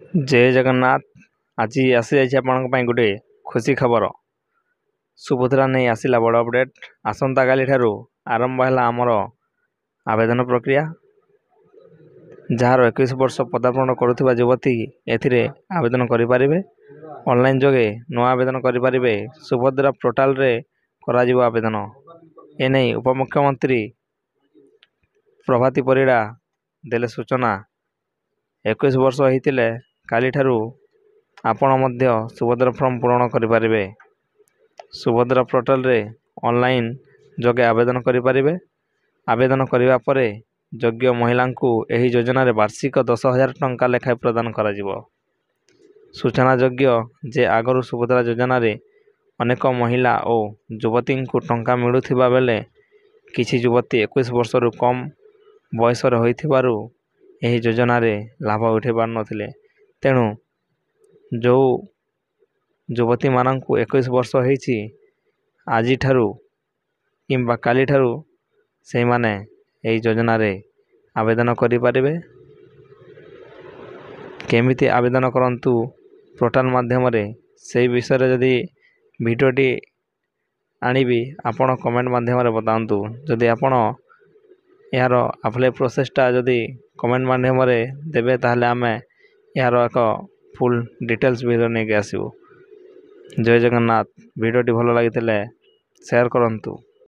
जय जगन्नाथ। आज आसी जाइए आपण गोटे खुशी खबर। सुभद्रा नहीं आसला बड़ अपडेट। आसंता काली ठारू आरंभ है आमर आवेदन प्रक्रिया। जार 21 वर्ष पदार्पण करुवा युवती एथिरे आवेदन करें। ऑनलाइन जोगे नुआ आवेदन करें। सुभद्रा पोर्टाल रे करा जिवो आवेदन। एने उपमुख्यमंत्री प्रभाती परिड़ा देले सूचना। 21 वर्ष होइतिले काली ठारू आपण मध्य सुभद्रा फॉर्म पूरण करें। सुभद्रा पोर्टाल रे ऑनलाइन जोगे आवेदन करें। आवेदन करने पर योग्य महिला को यह योजना रे वार्षिक 10,000 टंका लेखाएं प्रदान करा जिवो। सूचना योग्य जे आगरू सुभद्रा योजना रे अनेक महिला और युवती को टंका मिलुथिबा बेले किछि युवती 21 वर्ष रु कम बयस होइथिबारु यह योजना रे लाभ उठे पार नथिले। तेणु जो युवती मानू 21 वर्ष होइछि आज ठारू किंबा काली ठारू से माने यही योजना रे आवेदन करें। केमिति आवेदन करंतु पोर्टाल माध्यम रे से विषय रे जदि भिडियोटी आनिबी आपण कमेंट माध्यम रे बतांतु। जदि आपण यार अप्लाई प्रोसेसटा जदि कमेंट माध्यम रे देबे ताहले आमे यार एक फुल डिटेल्स वीडियो नहीं आसबू। जय जगन्नाथ। वीडियोटी भल लगी शेयर करंतु।